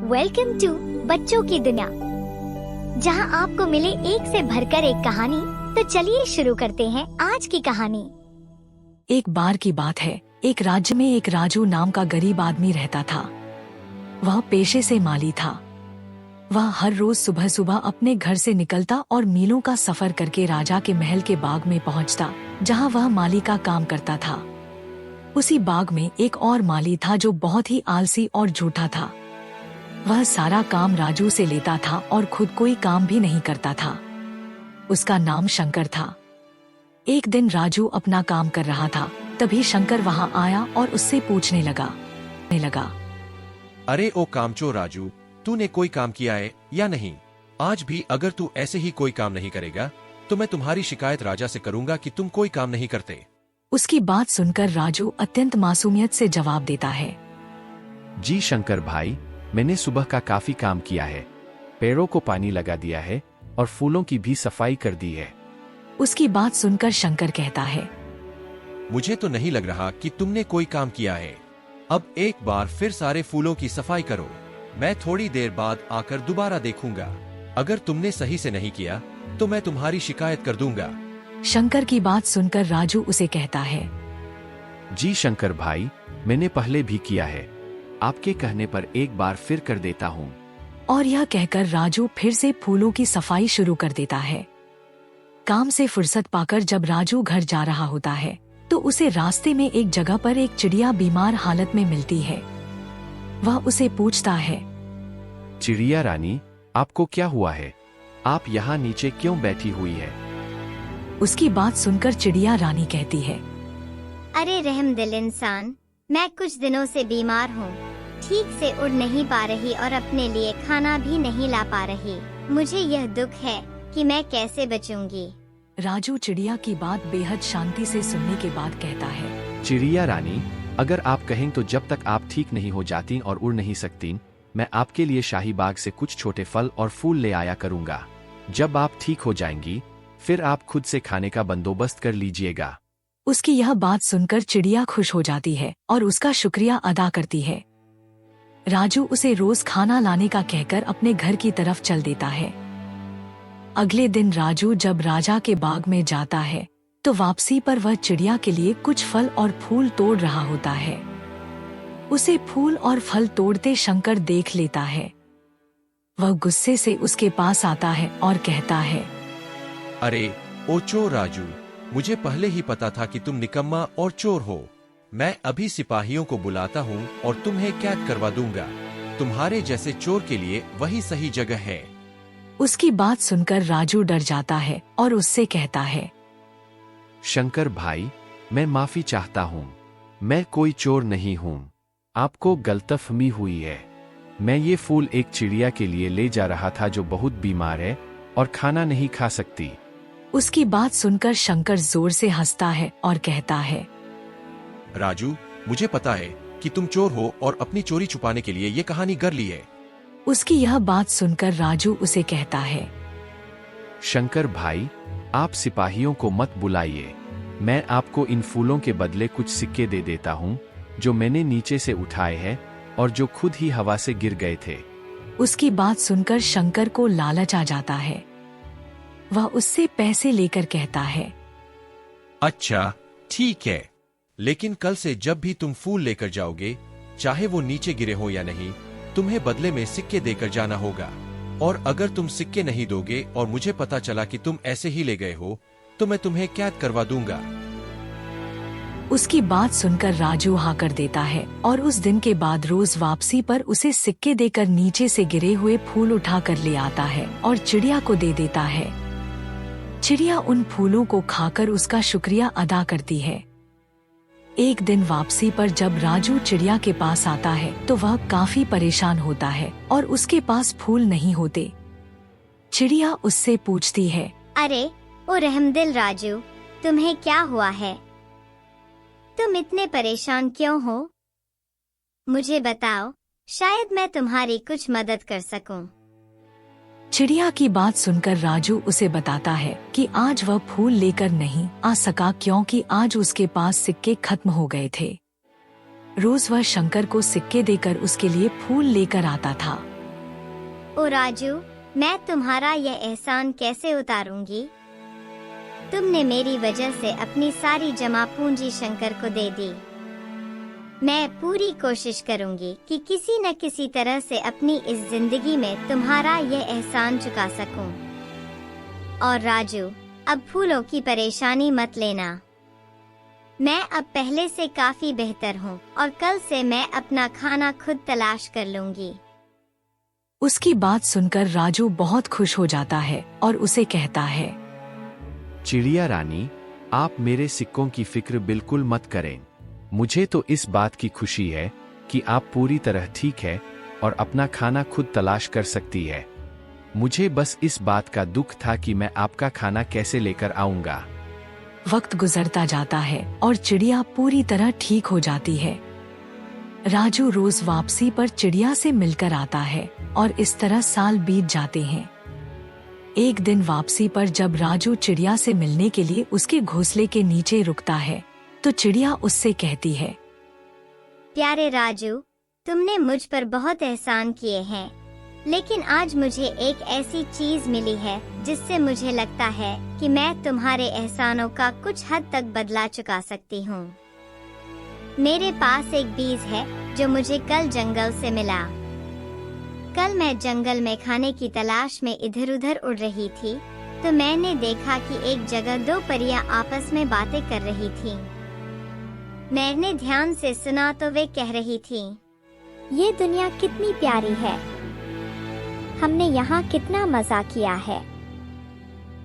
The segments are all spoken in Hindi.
वेलकम टू बच्चों की दुनिया, जहां आपको मिले एक से भरकर एक कहानी। तो चलिए शुरू करते हैं आज की कहानी। एक बार की बात है, एक राज्य में एक राजू नाम का गरीब आदमी रहता था। वह पेशे से माली था। वह हर रोज सुबह सुबह अपने घर से निकलता और मीलों का सफर करके राजा के महल के बाग में पहुंचता, जहां वह माली का काम करता था। उसी बाग में एक और माली था जो बहुत ही आलसी और झूठा था। वह सारा काम राजू से लेता था और खुद कोई काम भी नहीं करता था। उसका नाम शंकर था। एक दिन राजू अपना काम कर रहा था, तभी शंकर वहां आया और उससे पूछने लगा। अरे ओ कामचोर राजू, तूने कोई काम किया है या नहीं? आज भी अगर तू ऐसे ही कोई काम नहीं करेगा तो मैं तुम्हारी शिकायत राजा से करूंगा कि तुम कोई काम नहीं करते। उसकी बात सुनकर राजू अत्यंत मासूमियत से जवाब देता है। जी शंकर भाई, मैंने सुबह का काफी काम किया है। पेड़ों को पानी लगा दिया है और फूलों की भी सफाई कर दी है। उसकी बात सुनकर शंकर कहता है, मुझे तो नहीं लग रहा कि तुमने कोई काम किया है। अब एक बार फिर सारे फूलों की सफाई करो। मैं थोड़ी देर बाद आकर दोबारा देखूंगा। अगर तुमने सही से नहीं किया तो मैं तुम्हारी शिकायत कर दूंगा। शंकर की बात सुनकर राजू उसे कहता है, जी शंकर भाई, मैंने पहले भी किया है। आपके कहने पर एक बार फिर कर देता हूँ। और यह कहकर राजू फिर से फूलों की सफाई शुरू कर देता है। काम से फुर्सत पाकर जब राजू घर जा रहा होता है तो उसे रास्ते में एक जगह पर एक चिड़िया बीमार हालत में मिलती है। वह उसे पूछता है, चिड़िया रानी, आपको क्या हुआ है? आप यहाँ नीचे क्यों बैठी हुई है? उसकी बात सुनकर चिड़िया रानी कहती है, अरे रहमदिल इंसान, मैं कुछ दिनों से बीमार हूँ। ठीक से उड़ नहीं पा रही और अपने लिए खाना भी नहीं ला पा रही। मुझे यह दुख है कि मैं कैसे बचूंगी। राजू चिड़िया की बात बेहद शांति से सुनने के बाद कहता है, चिड़िया रानी, अगर आप कहें तो जब तक आप ठीक नहीं हो जाती और उड़ नहीं सकती, मैं आपके लिए शाही बाग से कुछ छोटे फल और फूल ले आया करूँगा। जब आप ठीक हो जाएंगी फिर आप खुद से खाने का बंदोबस्त कर लीजिएगा। उसकी यह बात सुनकर चिड़िया खुश हो जाती है और उसका शुक्रिया अदा करती है। राजू उसे रोज खाना लाने का कहकर अपने घर की तरफ चल देता है। अगले दिन राजू जब राजा के बाग में जाता है तो वापसी पर वह चिड़िया के लिए कुछ फल और फूल तोड़ रहा होता है। उसे फूल और फल तोड़ते शंकर देख लेता है। वह गुस्से से उसके पास आता है और कहता है, अरे ओ चोर राजू, मुझे पहले ही पता था कि तुम निकम्मा और चोर हो। मैं अभी सिपाहियों को बुलाता हूँ और तुम्हें कैद करवा दूंगा। तुम्हारे जैसे चोर के लिए वही सही जगह है। उसकी बात सुनकर राजू डर जाता है और उससे कहता है, शंकर भाई, मैं माफी चाहता हूँ। मैं कोई चोर नहीं हूँ। आपको गलतफहमी हुई है। मैं ये फूल एक चिड़िया के लिए ले जा रहा था जो बहुत बीमार है और खाना नहीं खा सकती। उसकी बात सुनकर शंकर जोर से हंसता है और कहता है, राजू, मुझे पता है कि तुम चोर हो और अपनी चोरी छुपाने के लिए ये कहानी कर ली है। उसकी यह बात सुनकर राजू उसे कहता है, शंकर भाई, आप सिपाहियों को मत बुलाइए। मैं आपको इन फूलों के बदले कुछ सिक्के दे देता हूँ जो मैंने नीचे से उठाए हैं और जो खुद ही हवा से गिर गए थे। उसकी बात सुनकर शंकर को लालच आ जाता है। वह उससे पैसे लेकर कहता है, अच्छा ठीक है, लेकिन कल से जब भी तुम फूल लेकर जाओगे, चाहे वो नीचे गिरे हो या नहीं, तुम्हें बदले में सिक्के देकर जाना होगा। और अगर तुम सिक्के नहीं दोगे और मुझे पता चला कि तुम ऐसे ही ले गए हो तो मैं तुम्हें कैद करवा दूंगा। उसकी बात सुनकर राजू हाँ कर देता है और उस दिन के बाद रोज वापसी पर उसे सिक्के देकर नीचे से गिरे हुए फूल उठा कर ले आता है और चिड़िया को दे देता है। चिड़िया उन फूलों को खाकर उसका शुक्रिया अदा करती है। एक दिन वापसी पर जब राजू चिड़िया के पास आता है तो वह काफी परेशान होता है और उसके पास फूल नहीं होते। चिड़िया उससे पूछती है, अरे ओ रहमदिल राजू, तुम्हें क्या हुआ है? तुम इतने परेशान क्यों हो? मुझे बताओ, शायद मैं तुम्हारी कुछ मदद कर सकूं। चिड़िया की बात सुनकर राजू उसे बताता है कि आज वह फूल लेकर नहीं आ सका क्योंकि आज उसके पास सिक्के खत्म हो गए थे। रोज वह शंकर को सिक्के देकर उसके लिए फूल लेकर आता था। ओ राजू, मैं तुम्हारा यह एहसान कैसे उतारूंगी? तुमने मेरी वजह से अपनी सारी जमा पूंजी शंकर को दे दी। मैं पूरी कोशिश करूंगी कि किसी न किसी तरह से अपनी इस जिंदगी में तुम्हारा यह एहसान चुका सकूं। और राजू, अब फूलों की परेशानी मत लेना। मैं अब पहले से काफी बेहतर हूँ और कल से मैं अपना खाना खुद तलाश कर लूंगी। उसकी बात सुनकर राजू बहुत खुश हो जाता है और उसे कहता है, चिड़िया रानी, आप मेरे सिक्कों की फिक्र बिल्कुल मत करें। मुझे तो इस बात की खुशी है कि आप पूरी तरह ठीक है और अपना खाना खुद तलाश कर सकती है। मुझे बस इस बात का दुख था कि मैं आपका खाना कैसे लेकर आऊंगा। वक्त गुजरता जाता है और चिड़िया पूरी तरह ठीक हो जाती है। राजू रोज वापसी पर चिड़िया से मिलकर आता है और इस तरह साल बीत जाते हैं। एक दिन वापसी पर जब राजू चिड़िया से मिलने के लिए उसके घोंसले के नीचे रुकता है तो चिड़िया उससे कहती है, प्यारे राजू, तुमने मुझ पर बहुत एहसान किए हैं, लेकिन आज मुझे एक ऐसी चीज मिली है जिससे मुझे लगता है कि मैं तुम्हारे एहसानों का कुछ हद तक बदला चुका सकती हूँ। मेरे पास एक बीज है जो मुझे कल जंगल से मिला। कल मैं जंगल में खाने की तलाश में इधर उधर उड़ रही थी तो मैंने देखा कि एक जगह दो परियां आपस में बातें कर रही थीं। मैंने ध्यान से सुना तो वे कह रही थीं, ये दुनिया कितनी प्यारी है, हमने यहाँ कितना मजा किया है।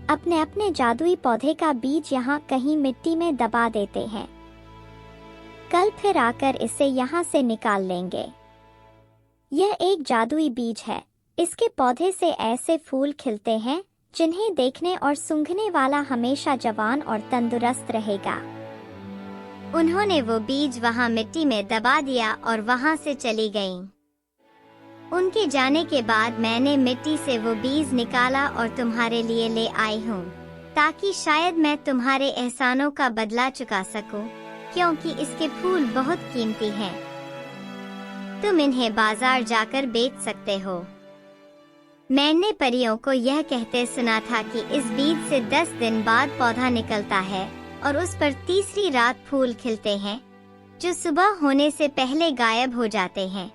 अपने अपने जादुई पौधे का बीज यहाँ कहीं मिट्टी में दबा देते हैं, कल फिर आकर इसे यहाँ से निकाल लेंगे। यह एक जादुई बीज है, इसके पौधे से ऐसे फूल खिलते हैं जिन्हें देखने और सूंघने वाला हमेशा जवान और तंदुरुस्त रहेगा। उन्होंने वो बीज वहाँ मिट्टी में दबा दिया और वहाँ से चली गईं। उनके जाने के बाद मैंने मिट्टी से वो बीज निकाला और तुम्हारे लिए ले आई हूँ, ताकि शायद मैं तुम्हारे एहसानों का बदला चुका सकूं, क्योंकि इसके फूल बहुत कीमती हैं। तुम इन्हें बाजार जाकर बेच सकते हो। मैंने परियों को यह कहते सुना था कि इस बीज से 10 दिन बाद पौधा निकलता है और उस पर तीसरी रात फूल खिलते हैं, जो सुबह होने से पहले गायब हो जाते हैं।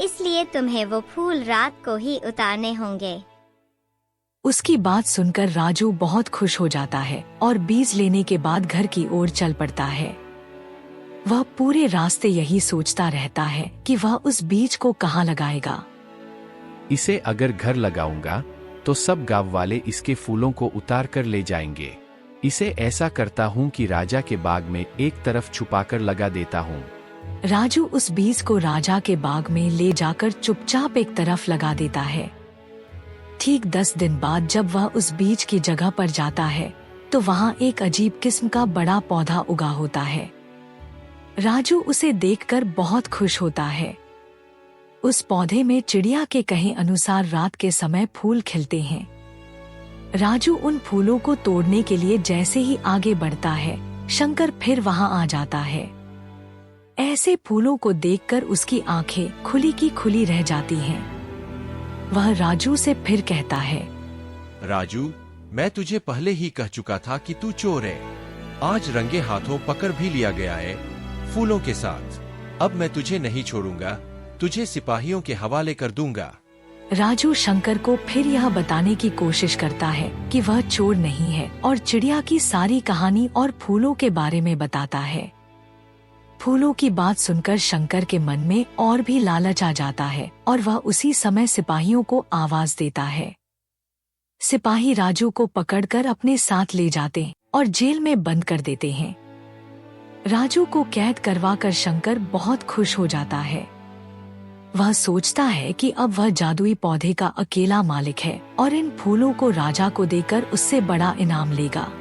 इसलिए तुम्हें वो फूल रात को ही उतारने होंगे। उसकी बात सुनकर राजू बहुत खुश हो जाता है और बीज लेने के बाद घर की ओर चल पड़ता है। वह पूरे रास्ते यही सोचता रहता है कि वह उस बीज को कहाँ लगाएगा। इसे अगर घर लगाऊंगा तो सब गांव वाले इसके फूलों को उतार कर ले जाएंगे। इसे ऐसा करता हूँ कि राजा के बाग में एक तरफ छुपाकर लगा देता हूँ। राजू उस बीज को राजा के बाग में ले जाकर चुपचाप एक तरफ लगा देता है। ठीक 10 दिन बाद जब वह उस बीज की जगह पर जाता है तो वहाँ एक अजीब किस्म का बड़ा पौधा उगा होता है। राजू उसे देखकर बहुत खुश होता है। उस पौधे में चिड़िया के कहे अनुसार रात के समय फूल खिलते हैं। राजू उन फूलों को तोड़ने के लिए जैसे ही आगे बढ़ता है, शंकर फिर वहाँ आ जाता है। ऐसे फूलों को देखकर उसकी आंखें खुली की खुली रह जाती हैं। वह राजू से फिर कहता है, राजू, मैं तुझे पहले ही कह चुका था कि तू चोर है। आज रंगे हाथों पकड़ भी लिया गया है फूलों के साथ। अब मैं तुझे नहीं छोड़ूंगा, तुझे सिपाहियों के हवाले कर दूंगा। राजू शंकर को फिर यह बताने की कोशिश करता है कि वह चोर नहीं है और चिड़िया की सारी कहानी और फूलों के बारे में बताता है। फूलों की बात सुनकर शंकर के मन में और भी लालच आ जाता है और वह उसी समय सिपाहियों को आवाज देता है। सिपाही राजू को पकड़कर अपने साथ ले जाते हैं और जेल में बंद कर देते हैं। राजू को कैद करवाकर शंकर बहुत खुश हो जाता है। वह सोचता है कि अब वह जादुई पौधे का अकेला मालिक है और इन फूलों को राजा को देकर उससे बड़ा इनाम लेगा।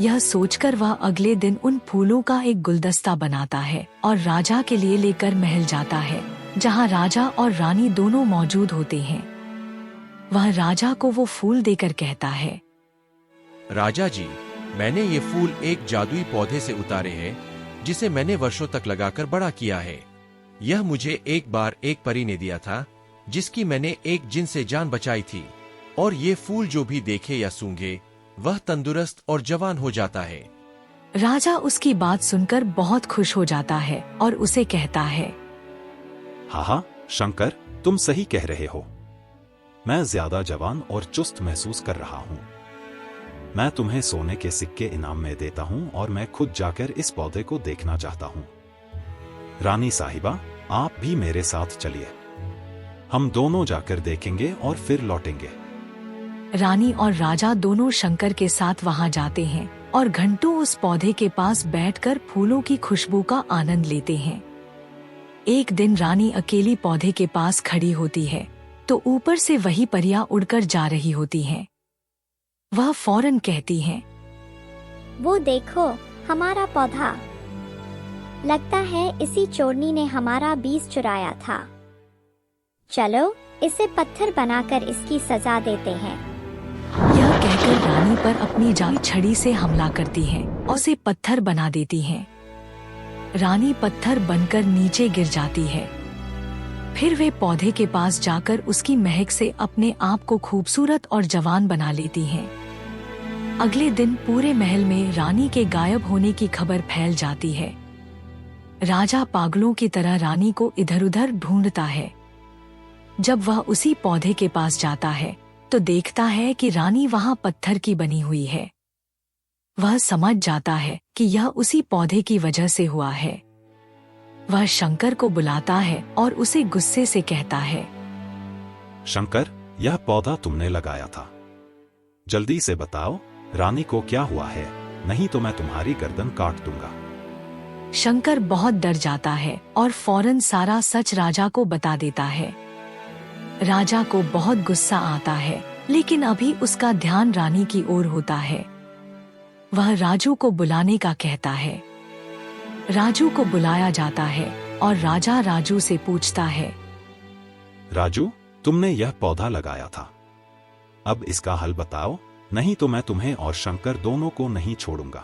यह सोचकर वह अगले दिन उन फूलों का एक गुलदस्ता बनाता है और राजा के लिए लेकर महल जाता है, जहां राजा और रानी दोनों मौजूद होते हैं। वह राजा को वो फूल देकर कहता है, राजा जी, मैंने ये फूल एक जादुई पौधे से उतारे हैं, जिसे मैंने वर्षों तक लगाकर बड़ा किया है। यह मुझे एक बार एक परी ने दिया था, जिसकी मैंने एक जिन से जान बचाई थी, और ये फूल जो भी देखे या सूंघे वह तंदुरुस्त और जवान हो जाता है। राजा उसकी बात सुनकर बहुत खुश हो जाता है और उसे कहता है, हाँ, शंकर, तुम सही कह रहे हो। मैं ज्यादा जवान और चुस्त महसूस कर रहा हूँ। मैं तुम्हें सोने के सिक्के इनाम में देता हूँ और मैं खुद जाकर इस पौधे को देखना चाहता हूँ। रानी साहिबा, आप भी मेरे साथ चलिए। हम दोनों जाकर देखेंगे और फिर लौटेंगे। रानी और राजा दोनों शंकर के साथ वहाँ जाते हैं और घंटों उस पौधे के पास बैठकर फूलों की खुशबू का आनंद लेते हैं। एक दिन रानी अकेली पौधे के पास खड़ी होती है तो ऊपर से वही परियां उड़कर जा रही होती हैं। वह फौरन कहती हैं, वो देखो, हमारा पौधा। लगता है इसी चोरनी ने हमारा बीज चुराया था। चलो इसे पत्थर बनाकर इसकी सजा देते हैं। यह कहकर रानी पर अपनी जाली छड़ी से हमला करती हैं और उसे पत्थर बना देती हैं। रानी पत्थर बनकर नीचे गिर जाती है। फिर वे पौधे के पास जाकर उसकी महक से अपने आप को खूबसूरत और जवान बना लेती हैं। अगले दिन पूरे महल में रानी के गायब होने की खबर फैल जाती है। राजा पागलों की तरह रानी को इधर-उधर ढूंढता है। जब वह उसी पौधे के पास जाता है तो देखता है कि रानी वहां पत्थर की बनी हुई है। वह समझ जाता है कि यह उसी पौधे की वजह से हुआ है। वह शंकर को बुलाता है और उसे गुस्से से कहता है, शंकर, यह पौधा तुमने लगाया था। जल्दी से बताओ, रानी को क्या हुआ है, नहीं तो मैं तुम्हारी गर्दन काट दूंगा। शंकर बहुत डर जाता है और फौरन सारा सच राजा को बता देता है। राजा को बहुत गुस्सा आता है, लेकिन अभी उसका ध्यान रानी की ओर होता है। वह राजू को बुलाने का कहता है। राजू को बुलाया जाता है और राजा राजू से पूछता है, राजू, तुमने यह पौधा लगाया था, अब इसका हल बताओ, नहीं तो मैं तुम्हें और शंकर दोनों को नहीं छोड़ूंगा।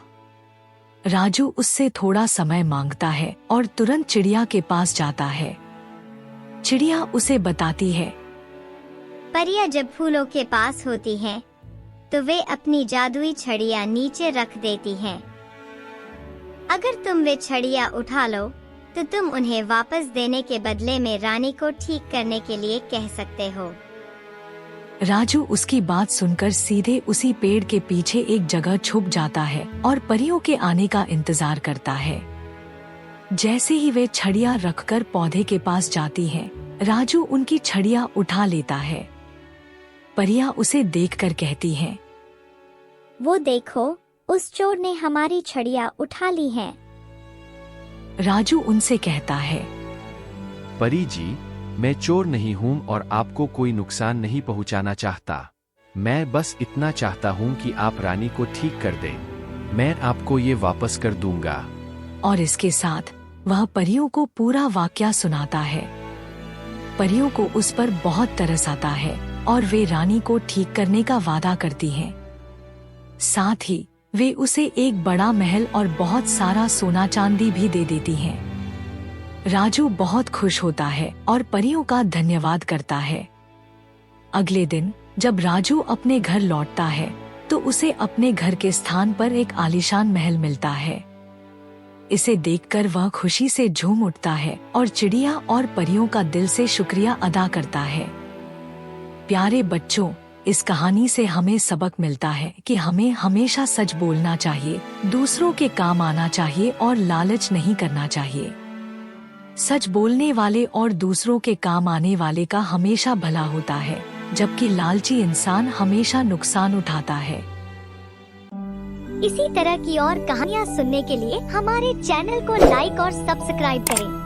राजू उससे थोड़ा समय मांगता है और तुरंत चिड़िया के पास जाता है। चिड़िया उसे बताती है, परियां जब फूलों के पास होती हैं, तो वे अपनी जादुई छड़ियां नीचे रख देती हैं। अगर तुम वे छड़ियां उठा लो, तो तुम उन्हें वापस देने के बदले में रानी को ठीक करने के लिए कह सकते हो। राजू उसकी बात सुनकर सीधे उसी पेड़ के पीछे एक जगह छुप जाता है और परियों के आने का इंतजार करता है। जैसे ही वे छड़ियां रखकर पौधे के पास जाती हैं, राजू उनकी छड़ियां उठा लेता है। परियां उसे देखकर कहती हैं, वो देखो, उस चोर ने हमारी छड़ियां उठा ली हैं। राजू उनसे कहता है, परी जी, मैं चोर नहीं हूँ और आपको कोई नुकसान नहीं पहुँचाना चाहता। मैं बस इतना चाहता हूँ कि आप रानी को ठीक कर दें। मैं आपको ये वापस कर दूंगा। और इसके साथ वह परियों को पूरा वाकया सुनाता है। परियों को उस पर बहुत तरस आता है और वे रानी को ठीक करने का वादा करती हैं। साथ ही वे उसे एक बड़ा महल और बहुत सारा सोना चांदी भी दे देती हैं। राजू बहुत खुश होता है और परियों का धन्यवाद करता है। अगले दिन जब राजू अपने घर लौटता है तो उसे अपने घर के स्थान पर एक आलीशान महल मिलता है। इसे देखकर वह खुशी से झूम उठता है और चिड़िया और परियों का दिल से शुक्रिया अदा करता है। प्यारे बच्चों, इस कहानी से हमें सबक मिलता है कि हमें हमेशा सच बोलना चाहिए, दूसरों के काम आना चाहिए और लालच नहीं करना चाहिए। सच बोलने वाले और दूसरों के काम आने वाले का हमेशा भला होता है, जबकि लालची इंसान हमेशा नुकसान उठाता है। इसी तरह की और कहानियाँ सुनने के लिए हमारे चैनल को लाइक और सब्सक्राइब करें।